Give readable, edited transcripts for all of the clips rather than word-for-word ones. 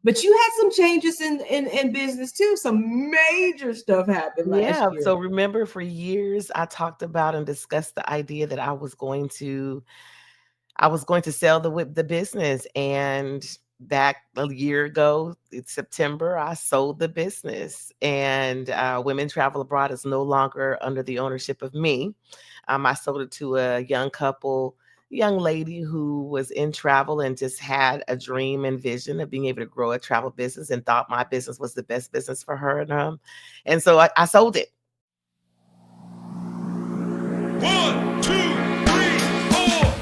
But you had some changes in business too. Some major stuff happened last Yeah. year. So remember, for years I talked about and discussed the idea that I was going to sell the business, and back a year ago, it's September, I sold the business, and Women Travel Abroad is no longer under the ownership of me. I sold it to a young lady who was in travel and just had a dream and vision of being able to grow a travel business and thought my business was the best business for her and so I sold it. One, two, three, four.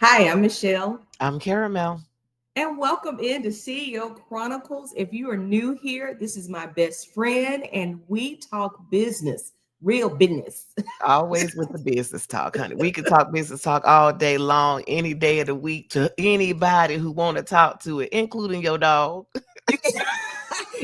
Hi, I'm Michele, I'm Caramel. and welcome into CEO Chronicles. If you are new here, this is my best friend, and we talk business, real business. Always with the business talk, honey. We can talk business talk all day long, any day of the week, to anybody who want to talk to it, including your dog. You can,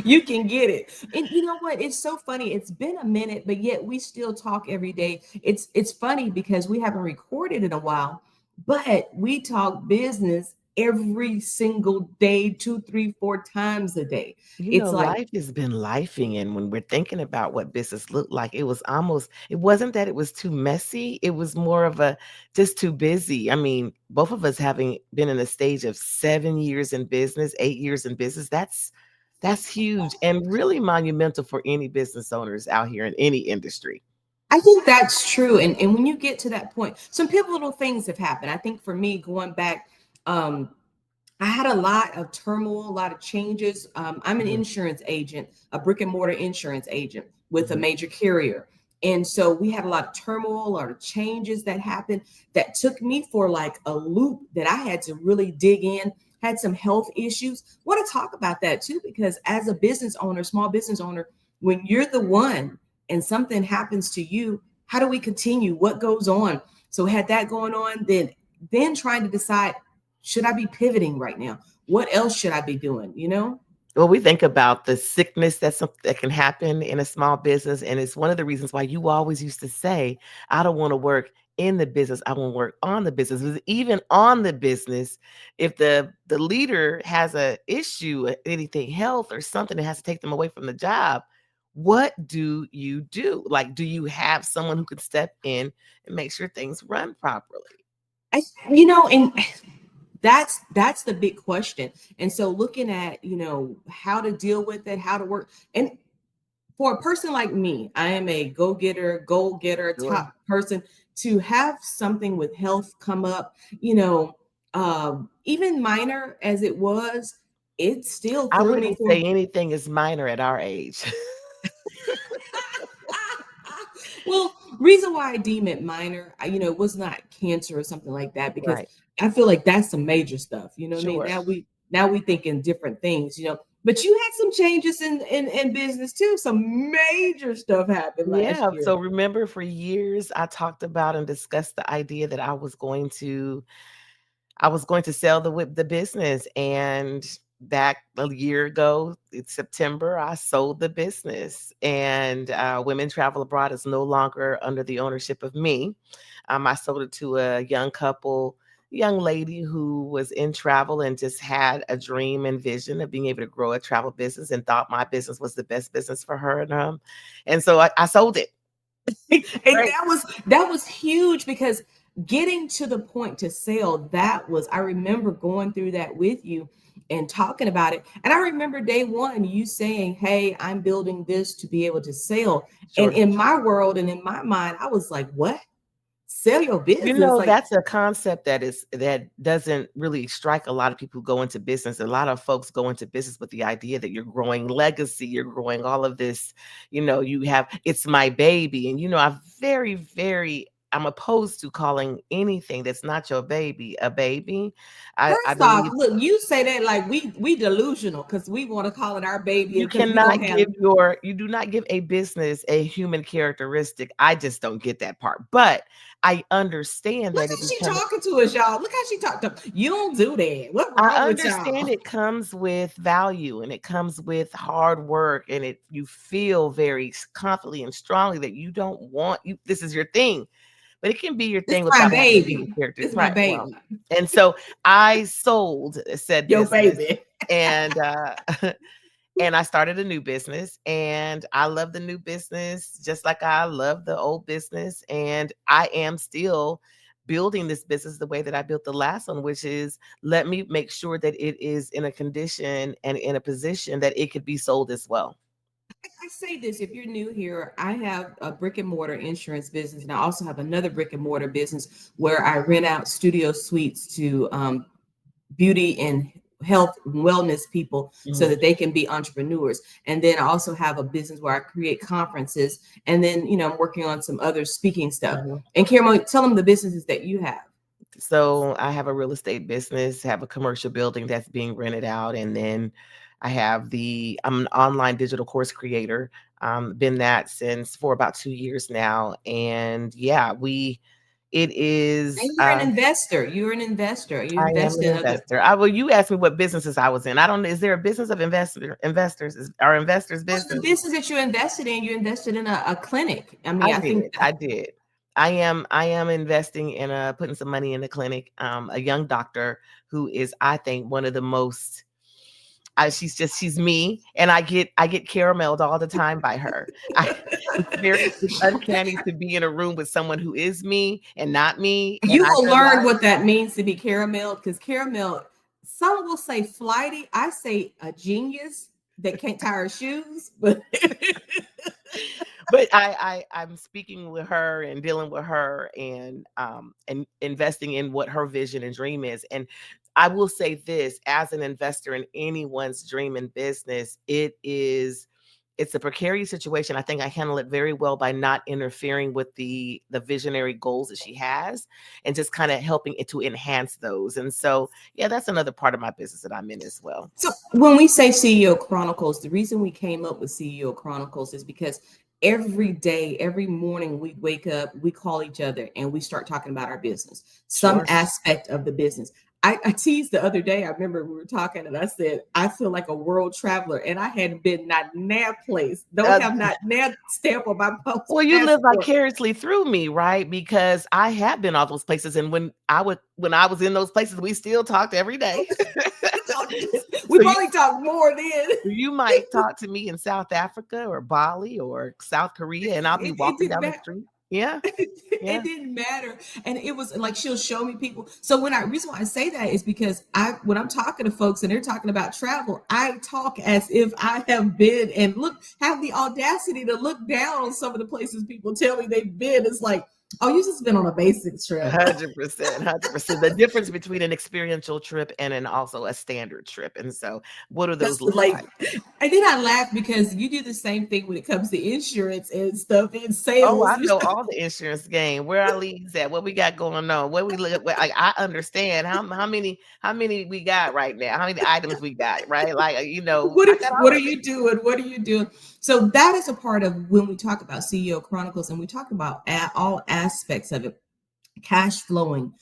you can get it. And you know what? It's so funny. It's been a minute, but yet we still talk every day. It's funny because we haven't recorded in a while, but we talk business every single day, two, three, four times a day. You know, It's like life has been lifing, and when we're thinking about what business looked like, it wasn't that it was too messy, it was more of a just too busy. I mean, both of us having been in a stage of 7 years in business, 8 years in business, that's huge and really monumental for any business owners out here in any industry. I think that's true. And when you get to that point, some pivotal things have happened. I think for me, going back, um, I had a lot of turmoil, a lot of changes. I'm an Mhm, insurance agent, a brick and mortar insurance agent with a mhm. major carrier. And so we had a lot of turmoil, a lot of changes that happened that took me for like a loop that I had to really dig in, had some health issues. Want to talk about that too, because as a business owner, small business owner, when you're the one and something happens to you, how do we continue? What goes on? So had that going on, then trying to decide, should I be pivoting right now? What else should I be doing? Well, we think about the sickness that can happen in a small business, and it's one of the reasons why you always used to say, "I don't want to work in the business. I want to work on the business." Because even on the business, if the leader has a issue, anything health or something that has to take them away from the job, what do you do? Like, do you have someone who could step in and make sure things run properly? I, and that's the big question. And so looking at, how to deal with it, how to work. And for a person like me, I am a go-getter, goal-getter, Sure. top person. To have something with health come up, even minor as it was, it still I threw me wouldn't for. say anything is minor at our age. Well, reason why I deem it minor, it was not cancer or something like that, because Right. I feel like that's some major stuff. You know what I mean? Sure. Now we thinking different things. But you had some changes in business too. Some major stuff happened last Yeah. year. So remember, for years I talked about and discussed the idea that I was going to sell the business, and back a year ago, it's September, I sold the business, and Women Travel Abroad is no longer under the ownership of me. I sold it to a young lady who was in travel and just had a dream and vision of being able to grow a travel business and thought my business was the best business for her and so I sold it. And Right. that was huge, because getting to the point to sell, that was, I remember going through that with you and talking about it. And I remember day one you saying, "Hey, I'm building this to be able to sell." And Sure. in my world and in my mind, I was like, "What? Sell your You business?" know, Like, that's a concept that doesn't really strike a lot of people who go into business. A lot of folks go into business with the idea that you're growing legacy, you're growing all of this, you have it's my baby. And I very, very I'm opposed to calling anything that's not your baby a baby. I First off, believe look, you say that like we delusional because we want to call it our baby you because we don't cannot have. you do not give a business a human characteristic. I just don't get that part. But I understand Look that it how she becomes talking to us, y'all. Look how she talked to. You don't do that. What's I wrong with understand y'all? it comes with value and it comes with hard work and it you feel very confidently and strongly that you don't want you this is your thing, but it can be your This thing my without having a human baby. character. This my Right. Well, baby. and so I sold said Your business baby. and and I started a new business and I love the new business just like I love the old business. And I am still building this business the way that I built the last one, which is let me make sure that it is in a condition and in a position that it could be sold as well. I say this if you're new here, I have a brick and mortar insurance business, and I also have another brick and mortar business where I rent out studio suites to beauty and health and wellness people so Mhm, that they can be entrepreneurs. And then I also have a business where I create conferences, and then I'm working on some other speaking stuff. mhm. And Cameron, tell them the businesses that you have. So I have a real estate business, have a commercial building that's being rented out, and then I'm an online digital course creator. Been that since for about 2 years now, and yeah, it is. And you're an investor. You're an investor. You I am invest an in other. investor. You asked me what businesses I was in. I don't. Is there a business of investors? Are investors What's the business? business that you invested in? You invested in a clinic. I I mean, I think did. I did. I am investing in putting some money in the clinic. A young doctor who is, I think, one of the most she's me, and I get carameled all the time by her. I it's uncanny to be in a room with someone who is me and not me, and you I will learn realize what that means to be caramel because caramel, some will say flighty. I say a genius that can't tie her shoes, but but I'm speaking with her and dealing with her and investing in what her vision and dream is. And I will say this as an investor in anyone's dream and business, it's a precarious situation. I think I handle it very well by not interfering with the visionary goals that she has and just kind of helping it to enhance those. And so yeah, that's another part of my business that I'm in as well. so when we say CEO Chronicles, the reason we came up with CEO Chronicles is because every day, every morning we wake up, we call each other and we start talking about our business, some Sure. aspect of the business. I teased the other day. I remember we were talking and I said, I feel like a world traveler and I hadn't been not near place, don't Uh, have not near stamp on my Well, you live passport. vicariously through me, right? Because I have been all those places, and when I was in those places, we still talked every day. We So you probably talked more then. you might talk to me in South Africa or Bali or South Korea, and I'll be It walking didn't down the matter. street. Yeah, It yeah. didn't matter. And it was like she'll show me people. So reason why I say that is because when I'm talking to folks and they're talking about travel, I talk as if I have been and have the audacity to look down on some of the places people tell me they've been. It's like, oh, you just been on a basic trip. 100%, 100%. The difference between an experiential trip and also a standard trip. And so, what do That's those look like, like? and then I laugh because you do the same thing when it comes to insurance and stuff in Oh, sales. I know all the insurance game. Where our leads at? What we got going on? What we look at? I understand how many we got right now. How many items we got? Right? Like I got What all are of it. you doing? What are you doing? So that is a part of when we talk about CEO Chronicles, and we talk about all aspects of it, cash flowing.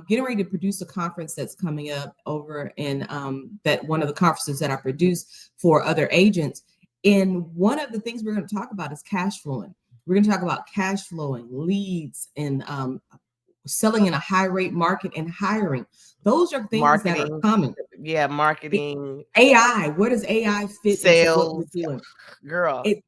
Getting ready to produce a conference that's coming up over in that one of the conferences that I produce for other agents. And one of the things we're going to talk about is cash flowing. We're going to talk about cash flowing, leads, and selling in a high rate market and hiring. Those are things that are Marketing, coming. yeah, marketing, AI, where does AI fit into what we're sales, doing? girl. It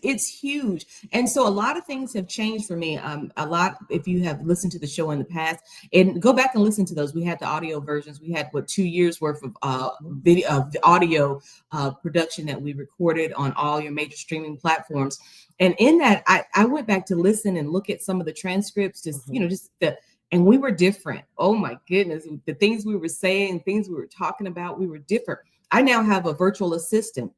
it's huge, and so a lot of things have changed for me. A lot, if you have listened to the show in the past, and go back and listen to those. We had the audio versions. We had 2 years worth of Mhm, video, audio production that we recorded on all your major streaming platforms. And in that, I went back to listen and look at some of the transcripts, just mhm. just the. And we were different. Oh my goodness, the things we were saying, things we were talking about, we were different. I now have a virtual assistant.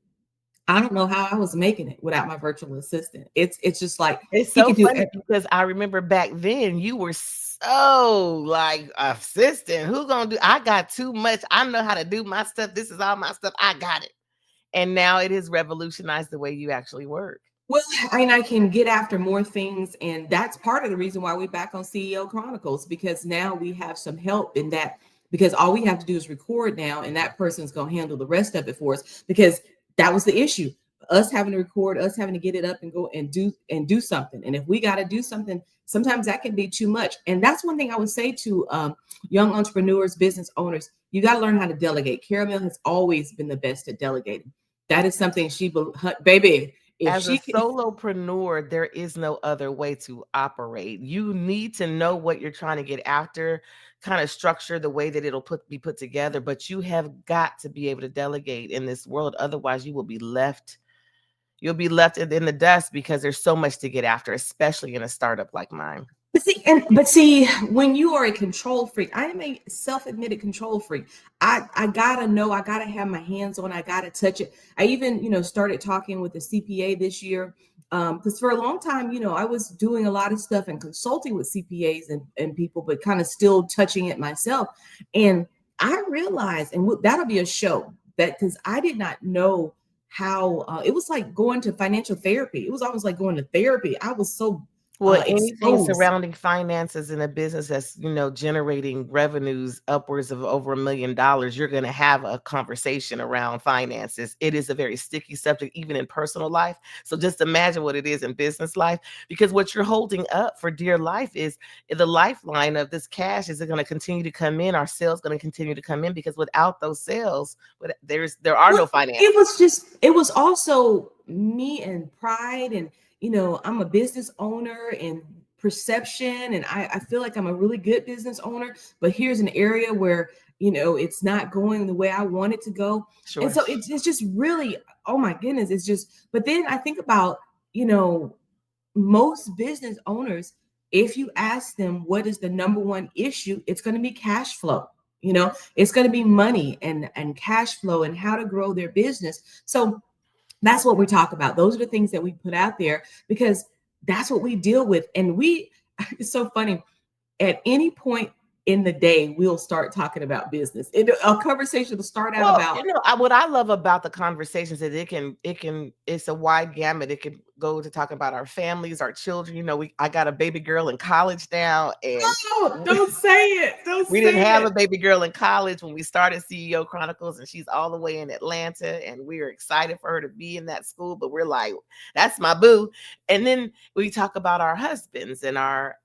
I don't know how I was making it without my virtual assistant. It's just like It's he so could do funny because I remember back then you were so like assistant. Who gonna do? I got too much. I know how to do my stuff. This is all my stuff. I got it. And now it has revolutionized the way you actually work. Well, I mean, I can get after more things, and that's part of the reason why we're back on CEO Chronicles, because now we have some help in that. Because all we have to do is record now, and that person's going to handle the rest of it for us. Because that was the issue: us having to record, us having to get it up and go and do something. And if we got to do something, sometimes that can be too much. And that's one thing I would say to young entrepreneurs, business owners: you got to learn how to delegate. Caramel has always been the best at delegating. That is something baby. If As a she can, solopreneur, there is no other way to operate. You need to know what you're trying to get after, kind of structure the way that it'll be put together, but you have got to be able to delegate in this world. Otherwise, you will be left. You'll be left in the dust because there's so much to get after, especially in a startup like mine. but see, when you are a control freak, I am a self-admitted control freak. I gotta know, I gotta have my hands on, I gotta touch it. I even, started talking with the CPA this year. Because for a long time, I was doing a lot of stuff and consulting with CPAs and people, but kind of still touching it myself. And I realized, and that'll be a show that, because I did not know how it was like going to financial therapy. It was almost like going to therapy. I was so Well, anything exposed. surrounding finances in a business that's, generating revenues upwards of over $1 million, you're going to have a conversation around finances. It is a very sticky subject, even in personal life. So just imagine what it is in business life, because what you're holding up for dear life is the lifeline of this cash. Is it going to continue to come in? Are sales going to continue to come in? Because without those sales, there are no Well, finances. it was also me and pride, and I'm a business owner and perception, and I feel like I'm a really good business owner, but here's an area where it's not going the way I want it to go. And Sure. so it's just really, oh my goodness, it's just. But then I think about, you know most business owners, if you ask them what is the number one issue, it's going to be cash flow. It's going to be money and cash flow and how to grow their business. So that's what we talk about. Those are the things that we put out there, because that's what we deal with. And it's so funny, at any point in the day we'll start talking about business. A conversation will start out Well, about, what I love about the conversations is it's a wide gamut. It can go to talk about our families, our children. I got a baby girl in college now, and oh, don't say it, don't we didn't say have a it. baby girl in college when we started CEO Chronicles, and she's all the way in Atlanta, and we are excited for her to be in that school. But we're like, that's my boo. And then we talk about our husbands and our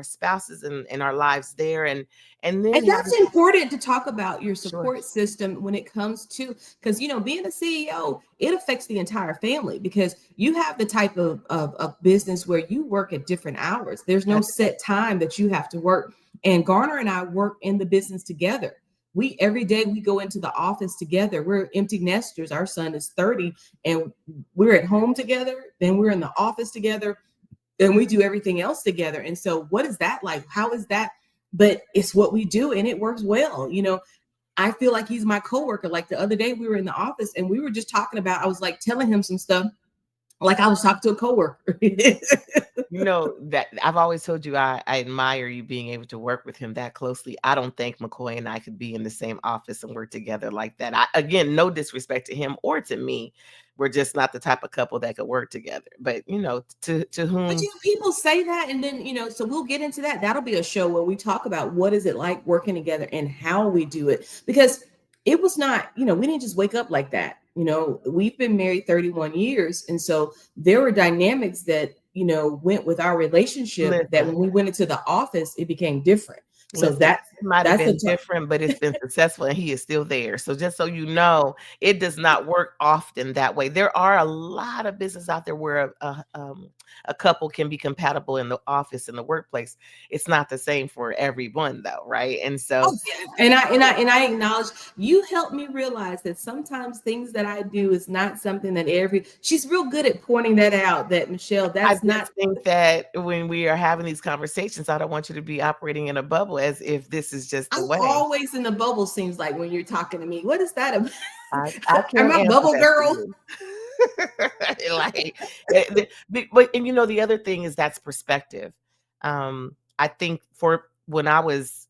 spouses and our lives there, and then And that's important to talk about your sure. support system when it comes to, because being a CEO, it affects the entire family, because you have the type of business where you work at different hours. There's no set time that you have to work. And Garner and I work in the business together. We every day we go into the office together. We're empty nesters. Our son is 30, and we're at home together. Then we're in the office together, and we do everything else together. And so what is that like? How is that? But it's what we do, and it works well. I feel like he's my coworker. Like the other day we were in the office and we were just talking about, I was like telling him some stuff like I was talking to a coworker. That I've always told you, I admire you being able to work with him that closely. I don't think McCoy and I could be in the same office and work together like that. Again, no disrespect to him or to me. We're just not the type of couple that could work together. But to But whom people say that, and then so we'll get into that. That'll be a show where we talk about what is it like working together and how we do it, because it was not, we didn't just wake up like that. We've been married 31 years, and so there were dynamics that went with our relationship that listen. when we went into the office, it became different. So Listen, it might have that's been different, but it's been successful and he is still there. So just so you know, it does not work often that way. There are a lot of business out there where a couple can be compatible in the office, in the workplace. It's not the same for everyone though, right? And so Oh, yeah. And I acknowledge, you helped me realize that sometimes things that I do is not something that she's real good at pointing that out, that Michele, I that's not. just think that when we are having these conversations, I don't want you to be operating in a bubble as if this is just the I'm way. always in the bubble, seems like, when you're talking to me. What is that about? I Am can't I answer bubble that for girl? you. Like, but and you know, the other thing is that's perspective. I think for when I was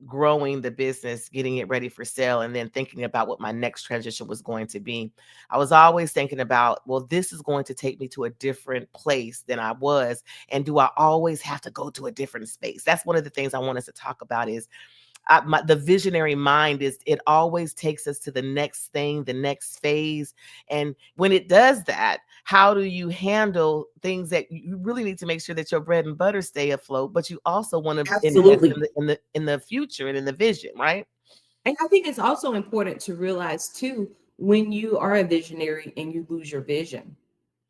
growing the business, getting it ready for sale, and then thinking about what my next transition was going to be, I was always thinking about, well, this is going to take me to a different place than I was. And do I always have to go to a different space? That's one of the things I want us to talk about is the visionary mind is it always takes us to the next thing, the next phase. And when it does that, how do you handle things that you really need to make sure that your bread and butter stay afloat, but you also want to invest Absolutely. in the future and in the vision, right? And I think it's also important to realize too, when you are a visionary and you lose your vision.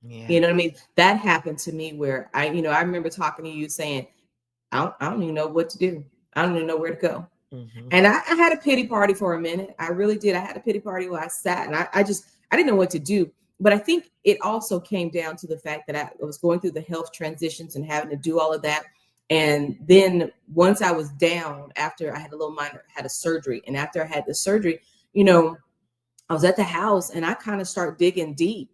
Yeah. You know what I mean? That happened to me where I remember talking to you saying, I don't even know what to do. I don't even know where to go. Hmm. And I had a pity party for a minute. I really did. I had a pity party where I sat and I didn't know what to do. But I think it also came down to the fact that I was going through the health transitions and having to do all of that. And then once I was down after I had a little minor, had a surgery. And after I had the surgery, you know, I was at the house and I kind of start digging deep.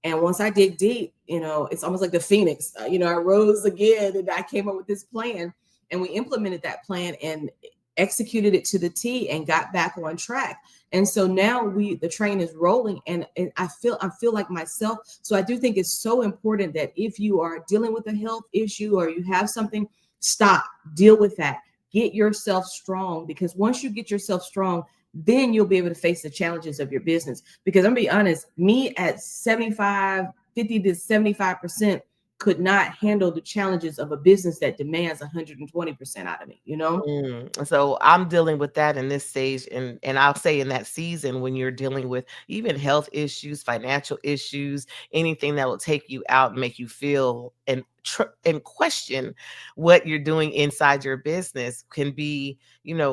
And once I dig deep, it's almost like the phoenix. I rose again and I came up with this plan and we implemented that plan and executed it to the T and got back on track. And so now the train is rolling and I feel like myself. So I do think it's so important that if you are dealing with a health issue or you have something, stop, deal with that. Get yourself strong because once you get yourself strong, then you'll be able to face the challenges of your business. Because I'm gonna be honest, me at 75, 50 to 75% could not handle the challenges of a business that demands 120% out of me. So I'm dealing with that in this stage, and I'll say in that season when you're dealing with even health issues, financial issues, anything that will take you out and make you feel and question what you're doing inside your business can be,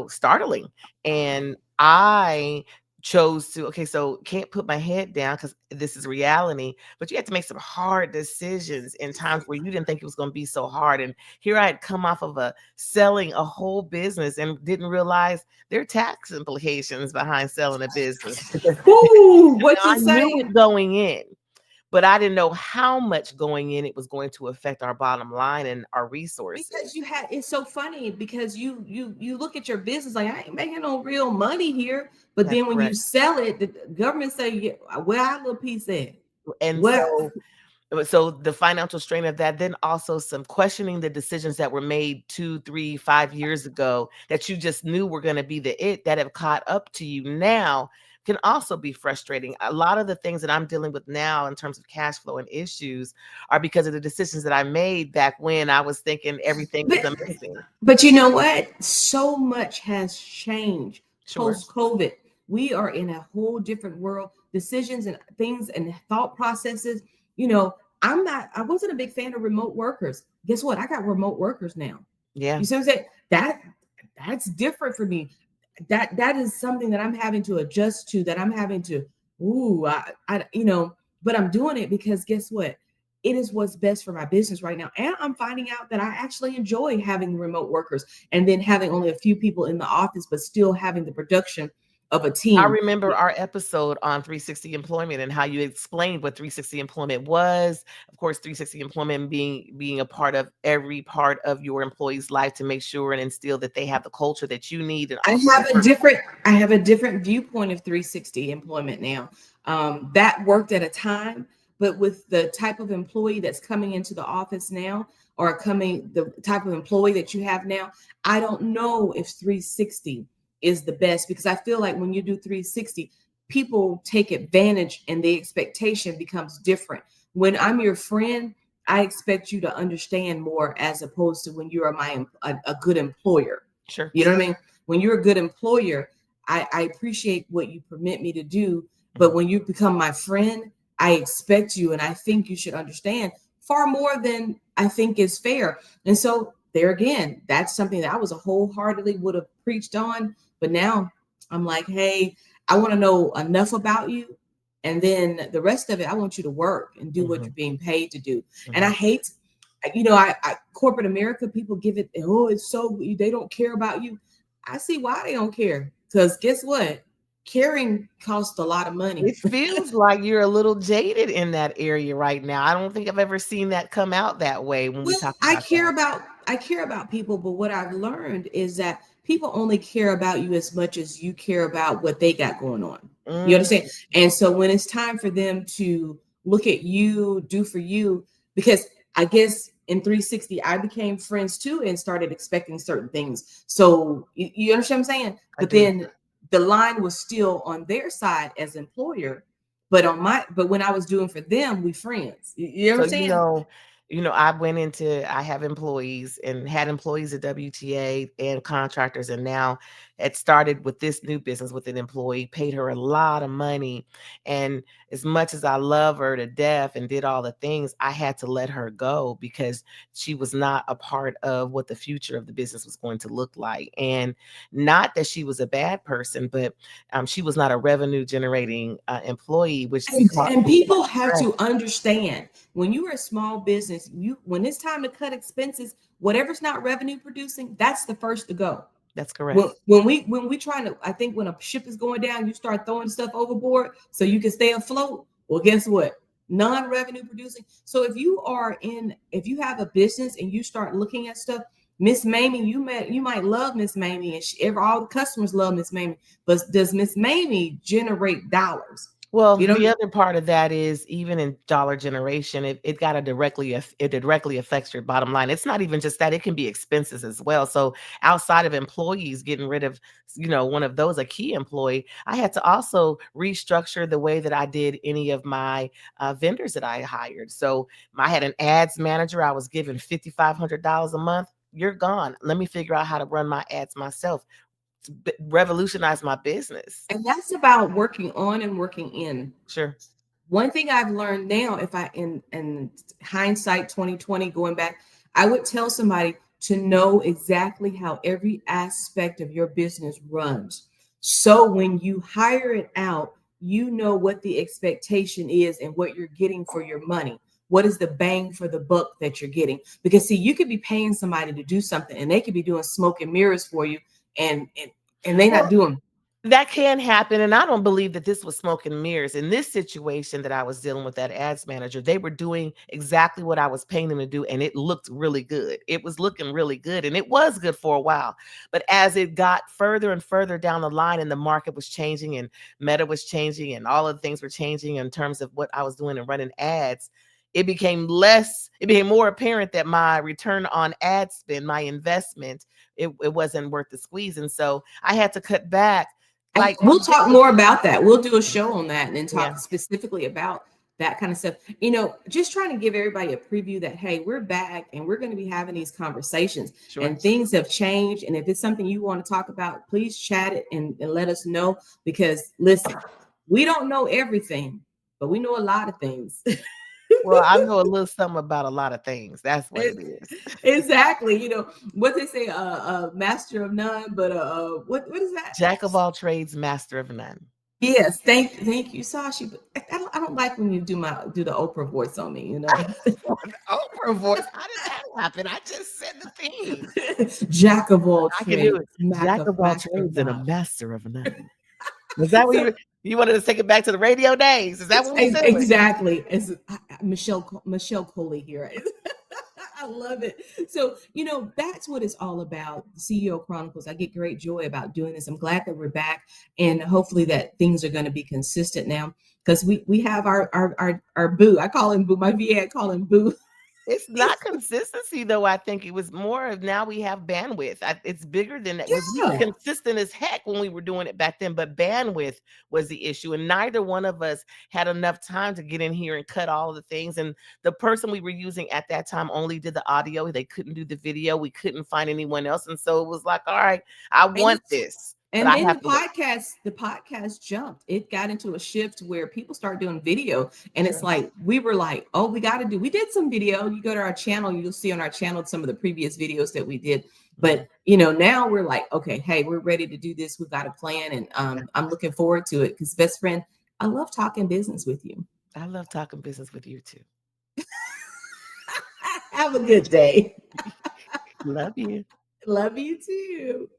startling. And I chose to, okay, so can't put my head down because this is reality, but you have to make some hard decisions in times where you didn't think it was going to be so hard. And here I had come off of selling a whole business and didn't realize there are tax implications behind selling a business. Ooh, what you I knew say? it going in, but I didn't know how much going in it was going to affect our bottom line and our resources. Because it's so funny because you look at your business like I ain't making no real money here, but That's then when you correct. sell it, the government say, yeah, where our little piece at? And Well, so the financial strain of that, then also some questioning the decisions that were made 2, 3, 5 years ago that you just knew were going to be the it that have caught up to you now can also be frustrating. A lot of the things that I'm dealing with now in terms of cash flow and issues are because of the decisions that I made back when I was thinking everything was but amazing. But you know what? So much has changed Sure. post COVID. We are in a whole different world. Decisions and things and thought processes. You know, I wasn't a big fan of remote workers. Guess what? I got remote workers now. Yeah. You see what I'm saying? That's different for me. That is something that I'm having to adjust to, that I'm having to, but I'm doing it because guess what? It is what's best for my business right now. And I'm finding out that I actually enjoy having remote workers and then having only a few people in the office, but still having the production of a I team. remember our episode on 360 employment and how you explained what 360 employment was. Of course, 360 employment being a part of every part of your employee's life to make sure and instill that they have the culture that you need and I also have a different I have a different viewpoint of 360 employment now. That worked at a time, but with the type of employee that's coming into the office now, or the type of employee that you have now, I don't know if 360 is the best because I feel like when you do 360, people take advantage and the expectation becomes different. When I'm your friend, I expect you to understand more as opposed to when you are a good employer. sure. You know what I mean? When you're a good employer, I appreciate what you permit me to do. But Mhm. when you become my friend, I expect you and I think you should understand far more than I think is fair. And so there again, that's something that I was a wholeheartedly would have preached on. But now I'm like, hey, I want to know enough about you. And then the rest of it, I want you to work and do what Mhm. you're being paid to do. And I Mhm. hate corporate America, people give it, oh, it's so, they don't care about you. I see why they don't care. Because guess what? caring costs a lot of money. It feels like you're a little jaded in that area right now. I don't think I've ever seen that come out that way when we Well, talk about that. I care about people, but what I've learned is that people only care about you as much as you care about what they got going on. You Mm, understand? And so when it's time for them to look at you, do for you, because I guess in 360 I became friends too and started expecting certain things. So you understand what I'm saying? I But do. then the line was still on their side as employer, but when I was doing for them, we friends. You know what So, I'm saying? I have employees and had employees at WTA and contractors, and now it started with this new business with an employee, paid her a lot of money. And as much as I love her to death and did all the things, I had to let her go because she was not a part of what the future of the business was going to look like. And not that she was a bad person, but she was not a revenue generating employee, which And which people caused have stress. to understand when you are a small business, when it's time to cut expenses, whatever's not revenue producing, that's the first to go. That's correct. When we trying to, I think when a ship is going down, you start throwing stuff overboard so you can stay afloat. Well, guess what? Non-revenue producing. So if you have a business and you start looking at stuff, Miss Mamie, you might love Miss Mamie, and all the customers love Miss Mamie, but does Miss Mamie generate dollars? Well, You know, the other part of that is even in dollar generation, it got to it directly affects your bottom line. It's not even just that, it can be expenses as well. So outside of employees getting rid of, one of those, a key employee, I had to also restructure the way that I did any of my vendors that I hired. So I had an ads manager. I was given $5,500 a month. You're gone. Let me figure out how to run my ads myself. Revolutionize my business. and that's about working on and working in. Sure. One thing I've learned now, if I in hindsight 2020 going back, I would tell somebody to know exactly how every aspect of your business runs. So when you hire it out, you know what the expectation is and what you're getting for your money. What is the bang for the buck that you're getting? Because see, you could be paying somebody to do something and they could be doing smoke and mirrors for you and they not Well, doing. that can happen, and I don't believe that this was smoke and mirrors. In this situation that I was dealing with, that ads manager, they were doing exactly what I was paying them to do, and it looked really good. It was looking really good, and it was good for a while. But as it got further and further down the line, and the market was changing, and Meta was changing, and all of the things were changing in terms of what I was doing and running ads, it became more apparent that my return on ad spend, my investment, it wasn't worth the squeeze. And so I had to cut back. And Like, we'll talk more about that. We'll do a show on that and yeah, talk specifically about that kind of stuff. You know, just trying to give everybody a preview that, hey, we're back and we're going to be having these conversations sure. and things have changed. And if it's something you want to talk about, please chat it and let us know. Because listen, we don't know everything, but we know a lot of things. Well, I know a little something about a lot of things. That's what it is. Exactly. You know, what they say, master of none, but what is that? Jack of all trades, master of none. Yes, thank you, Sashi. But I don't like when you do the Oprah voice on me, you know. Oprah voice. How did that happen? I just said the theme. Jack of all I can do trades, it. Jack of all master of trades and a none. master of none. Was that what So you wanted to take it back to the radio days? Is that what we doing? exactly. As Michele Coley here. I love it. So, you know, that's what it's all about. CEO Chronicles. I get great joy about doing this. I'm glad that we're back and hopefully that things are going to be consistent now because we have our boo. I call him boo. My VA, I call him boo. It's not consistency, though. I think it was more of now we have bandwidth. It's bigger than that. We were Yeah. consistent as heck when we were doing it back then, but bandwidth was the issue. And neither one of us had enough time to get in here and cut all of the things. And the person we were using at that time only did the audio. They couldn't do the video. We couldn't find anyone else. And so it was like, all right, I And want it's this, but and I then have to wait. the podcast jumped. It got into a shift where people started doing video, and it's Sure. like we were like, "Oh, we did some video." You go to our channel, you'll see on our channel some of the previous videos that we did. Mhm. But you know, now we're like, "Okay, hey, we're ready to do this. We've got a plan, and I'm looking forward to it." Because, best friend, I love talking business with you. I love talking business with you too. Have a good day. Love you. Love you too.